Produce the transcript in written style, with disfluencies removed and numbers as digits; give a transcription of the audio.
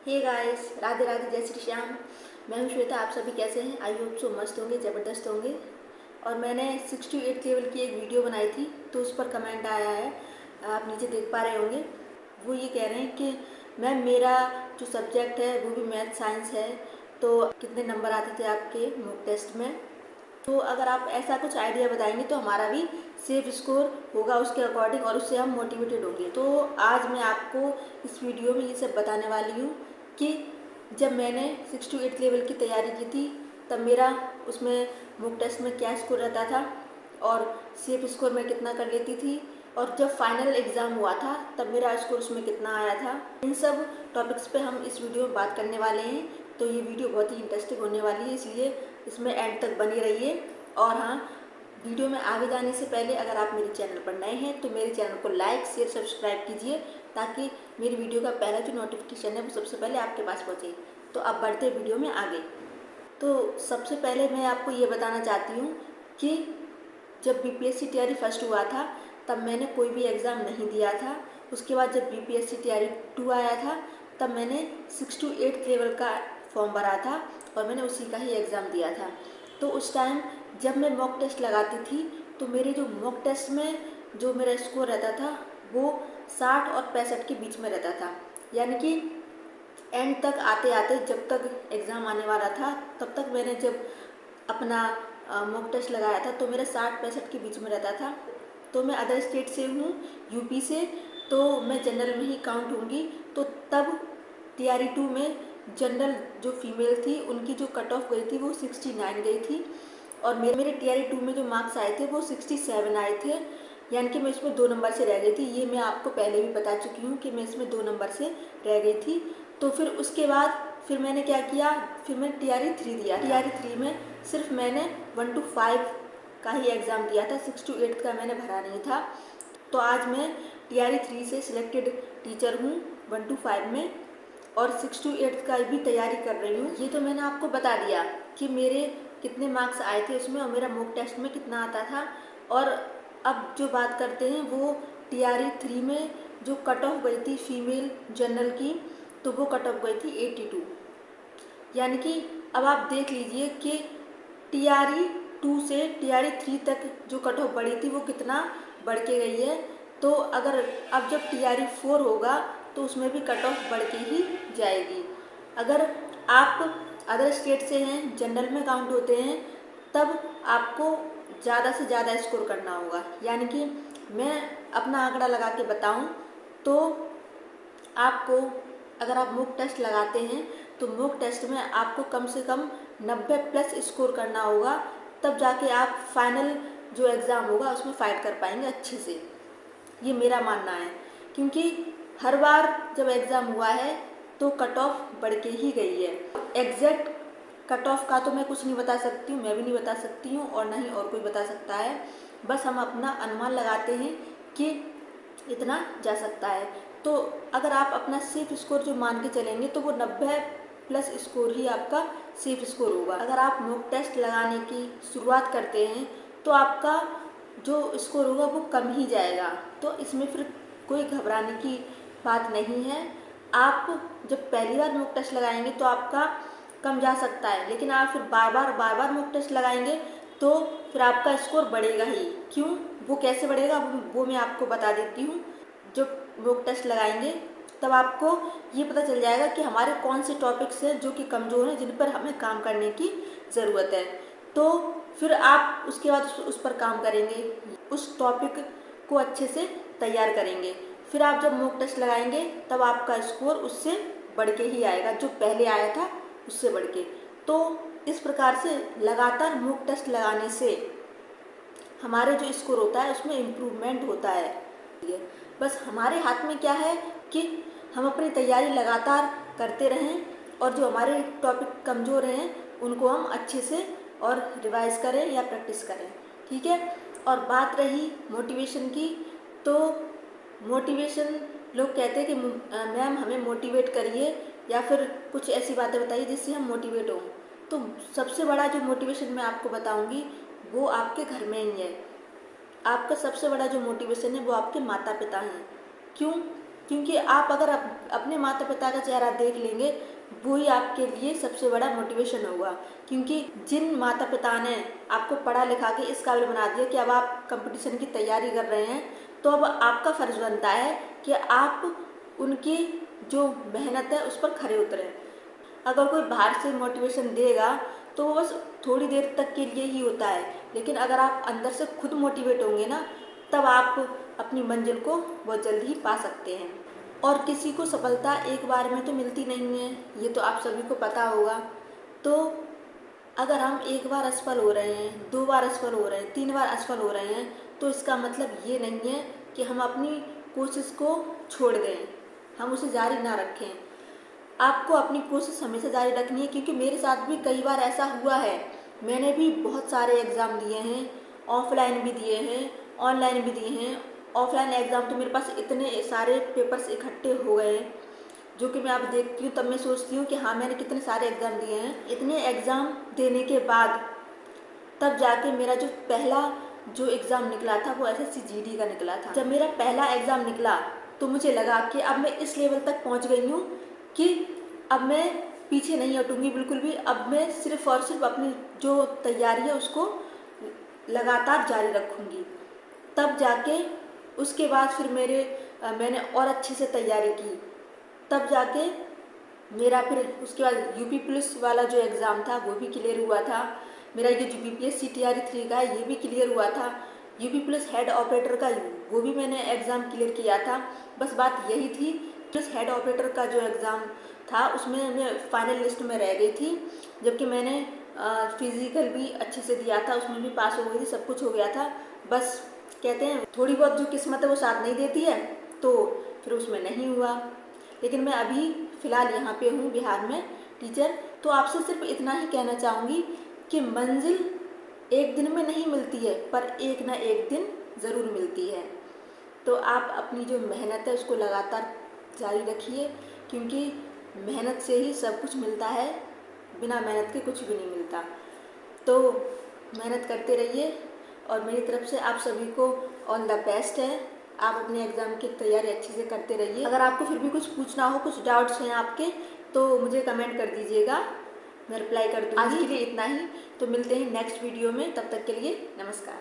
Hey guys, Radhe Radhe, जय श्री श्याम। मैं हूं श्वेता। आप सभी कैसे हैं? आई होप सो मस्त होंगे, ज़बरदस्त होंगे। और मैंने 68 लेवल की एक वीडियो बनाई थी, तो उस पर कमेंट आया है, आप नीचे देख पा रहे होंगे। वो ये कह रहे हैं कि मैम मेरा जो सब्जेक्ट है वो भी मैथ साइंस है, तो कितने नंबर आते थे आपके मॉक टेस्ट में। तो अगर आप ऐसा कुछ आइडिया बताएंगे तो हमारा भी सेफ स्कोर होगा उसके अकॉर्डिंग, और उससे हम मोटिवेटेड होंगे। तो आज मैं आपको इस वीडियो में ये सब बताने वाली हूँ कि जब मैंने 6 to 8 लेवल की तैयारी की थी तब मेरा उसमें मॉक टेस्ट में क्या स्कोर रहता था और सेफ स्कोर मैं कितना कर लेती थी, और जब फाइनल एग्ज़ाम हुआ था तब मेरा स्कोर उसमें कितना आया था। इन सब टॉपिक्स पे हम इस वीडियो में बात करने वाले हैं। तो ये वीडियो बहुत ही इंटरेस्टिंग होने वाली है, इसलिए इसमें एंड तक बनी रहिए। और हाँ, वीडियो में आगे जाने से पहले अगर आप मेरे चैनल पर नए हैं तो मेरे चैनल को लाइक शेयर सब्सक्राइब कीजिए, ताकि मेरी वीडियो का पहला जो नोटिफिकेशन है वो सबसे पहले आपके पास पहुँचे। तो अब बढ़ते वीडियो में आगे। तो सबसे पहले मैं आपको ये बताना चाहती हूँ कि जब बीपीएससी टीआरई फर्स्ट हुआ था तब मैंने कोई भी एग्ज़ाम नहीं दिया था। उसके बाद जब बीपीएससी टीआरई 2 आया था तब मैंने 6 to 8 लेवल का फॉर्म भरा था और मैंने उसी का ही एग्ज़ाम दिया था। तो उस टाइम जब मैं मॉक टेस्ट लगाती थी तो मेरे जो मॉक टेस्ट में जो मेरा स्कोर रहता था वो 60 और 65 के बीच में रहता था। यानी कि एंड तक आते आते जब तक एग्ज़ाम आने वाला था तब तक मैंने जब अपना मॉक टेस्ट लगाया था तो मेरा 60-65 के बीच में रहता था। तो मैं अदर स्टेट से हूँ, यूपी से, तो मैं जनरल में ही काउंट होंगी। तो तब टीआरई 2 में जनरल जो फीमेल थी उनकी जो कट ऑफ गई थी वो 69 गई थी, और मेरे टीआरई 2 में जो मार्क्स आए थे वो 67 आए थे। यानी कि मैं इसमें 2 नंबर से रह गई थी। ये मैं आपको पहले भी बता चुकी हूँ कि मैं इसमें 2 नंबर से रह गई थी। तो फिर उसके बाद फिर मैंने क्या किया, फिर मैंने टीआरई 3 दिया। टीआरई 3 में सिर्फ मैंने 1 to 5 का ही एग्ज़ाम दिया था, 6 to 8 का मैंने भरा नहीं था। तो आज मैं टीआरई 3 से सिलेक्टेड टीचर हूँ 1 to 5 में, और 6 to 8 का भी तैयारी कर रही हूँ। ये तो मैंने आपको बता दिया कि मेरे कितने मार्क्स आए थे उसमें और मेरा मॉक टेस्ट में कितना आता था। और अब जो बात करते हैं वो टीआरई 3 में जो कट ऑफ गई थी फीमेल जनरल की, तो वो कट ऑफ गई थी 82। यानी कि अब आप देख लीजिए कि टीआरई 2 से टीआरई 3 तक जो कट ऑफ बढ़ी थी वो कितना बढ़ के गई है। तो अगर अब जब टीआरई 4 होगा तो उसमें भी कट ऑफ बढ़ के ही जाएगी। अगर आप अदर स्टेट से हैं, जनरल में काउंट होते हैं, तब आपको ज़्यादा से ज़्यादा स्कोर करना होगा। यानी कि मैं अपना आंकड़ा लगा के बताऊं तो आपको, अगर आप मॉक टेस्ट लगाते हैं तो मॉक टेस्ट में आपको कम से कम 90 प्लस स्कोर करना होगा, तब जाके आप फाइनल जो एग्ज़ाम होगा उसमें फ़ाइट कर पाएंगे अच्छे से। ये मेरा मानना है, क्योंकि हर बार जब एग्ज़ाम हुआ है तो कट ऑफ बढ़ के ही गई है। एग्जैक्ट कट ऑफ का तो मैं कुछ नहीं बता सकती हूँ, मैं भी नहीं बता सकती हूँ और ना ही और कोई बता सकता है। बस हम अपना अनुमान लगाते हैं कि इतना जा सकता है। तो अगर आप अपना सेफ स्कोर जो मान के चलेंगे तो वो 90 प्लस स्कोर ही आपका सेफ स्कोर होगा। अगर आप मॉक टेस्ट लगाने की शुरुआत करते हैं तो आपका जो स्कोर होगा वो कम ही जाएगा। तो इसमें फिर कोई घबराने की बात नहीं है। आप जब पहली बार मॉक टेस्ट लगाएंगे तो आपका कम जा सकता है, लेकिन आप फिर बार बार मॉक टेस्ट लगाएंगे तो फिर आपका स्कोर बढ़ेगा ही। क्यों, वो कैसे बढ़ेगा वो मैं आपको बता देती हूँ। जब मॉक टेस्ट लगाएंगे तब आपको ये पता चल जाएगा कि हमारे कौन से टॉपिक्स हैं जो कि कमज़ोर हैं, जिन पर हमें काम करने की ज़रूरत है। तो फिर आप उसके बाद उस पर काम करेंगे, उस टॉपिक को अच्छे से तैयार करेंगे। फिर आप जब मॉक टेस्ट लगाएंगे तब आपका स्कोर उससे बढ़ के ही आएगा, जो पहले आया था उससे बढ़ के। तो इस प्रकार से लगातार मॉक टेस्ट लगाने से हमारे जो स्कोर होता है उसमें इम्प्रूवमेंट होता है। बस हमारे हाथ में क्या है कि हम अपनी तैयारी लगातार करते रहें, और जो हमारे टॉपिक कमज़ोर हैं उनको हम अच्छे से और रिवाइज करें या प्रैक्टिस करें, ठीक है। और बात रही मोटिवेशन की, तो मोटिवेशन, लोग कहते हैं कि मैम हमें मोटिवेट करिए या फिर कुछ ऐसी बातें बताइए जिससे हम मोटिवेट हों। तो सबसे बड़ा जो मोटिवेशन मैं आपको बताऊंगी वो आपके घर में ही है। आपका सबसे बड़ा जो मोटिवेशन है वो आपके माता पिता हैं। क्यों? क्योंकि आप अगर अपने माता पिता का चेहरा देख लेंगे, वही आपके लिए सबसे बड़ा मोटिवेशन होगा। क्योंकि जिन माता पिता ने आपको पढ़ा लिखा के इस काबिल बना दिया कि अब आप कंपटीशन की तैयारी कर रहे हैं, तो अब आपका फ़र्ज़ बनता है कि आप उनकी जो मेहनत है उस पर खरे उतरें। अगर कोई बाहर से मोटिवेशन देगा तो वो बस थोड़ी देर तक के लिए ही होता है, लेकिन अगर आप अंदर से खुद मोटिवेट होंगे ना, तब आप अपनी मंजिल को बहुत जल्द ही पा सकते हैं। और किसी को सफलता एक बार में तो मिलती नहीं है, ये तो आप सभी को पता होगा। तो अगर हम एक बार असफल हो रहे हैं, 2 बार असफल हो रहे हैं, 3 बार असफल हो रहे हैं, तो इसका मतलब ये नहीं है कि हम अपनी कोशिश को छोड़ दें, हम उसे जारी ना रखें। आपको अपनी कोशिश हमेशा जारी रखनी है, क्योंकि मेरे साथ भी कई बार ऐसा हुआ है। मैंने भी बहुत सारे एग्ज़ाम दिए हैं, ऑफलाइन भी दिए हैं, ऑनलाइन भी दिए हैं। ऑफलाइन एग्ज़ाम तो मेरे पास इतने सारे पेपर्स इकट्ठे हो गए हैं, जो कि मैं अब देखती हूँ तब मैं सोचती हूँ कि हाँ, मैंने कितने सारे एग्ज़ाम दिए हैं। इतने एग्ज़ाम देने के बाद तब जाके मेरा जो एग्ज़ाम निकला था वो एसएससी जीडी का निकला था। जब मेरा पहला एग्ज़ाम निकला तो मुझे लगा कि अब मैं इस लेवल तक पहुँच गई हूँ कि अब मैं पीछे नहीं हटूँगी बिल्कुल भी। अब मैं सिर्फ़ और सिर्फ अपनी जो तैयारी है उसको लगातार जारी रखूँगी। तब जाके उसके बाद फिर मैंने और अच्छे से तैयारी की। तब जाके मेरा फिर उसके बाद यूपी पुलिस वाला जो एग्ज़ाम था वो भी क्लियर हुआ था। मेरा ये जो बीपीएससी टीआरई 3 का है ये भी क्लियर हुआ था। यूपी पुलिस हेड ऑपरेटर का वो भी मैंने एग्ज़ाम क्लियर किया था। बस बात यही थी, पुलिस हेड ऑपरेटर का जो एग्ज़ाम था उसमें मैं फाइनल लिस्ट में रह गई थी, जबकि मैंने फिज़िकल भी अच्छे से दिया था, उसमें भी पास हो गई थी, सब कुछ हो गया था। बस कहते हैं थोड़ी बहुत जो किस्मत है वो साथ नहीं देती है, तो फिर उसमें नहीं हुआ। लेकिन मैं अभी फ़िलहाल यहाँ पे हूँ बिहार में टीचर। तो आपसे सिर्फ इतना ही कहना चाहूँगी कि मंजिल एक दिन में नहीं मिलती है, पर एक ना एक दिन ज़रूर मिलती है। तो आप अपनी जो मेहनत है उसको लगातार जारी रखिए, क्योंकि मेहनत से ही सब कुछ मिलता है, बिना मेहनत के कुछ भी नहीं मिलता। तो मेहनत करते रहिए और मेरी तरफ से आप सभी को ऑल द बेस्ट है। आप अपने एग्ज़ाम की तैयारी अच्छे से करते रहिए। अगर आपको फिर भी कुछ पूछना हो, कुछ डाउट्स हैं आपके, तो मुझे कमेंट कर दीजिएगा, मैं रिप्लाई कर दूँगी। आज के लिए इतना ही, तो मिलते हैं नेक्स्ट वीडियो में, तब तक के लिए नमस्कार।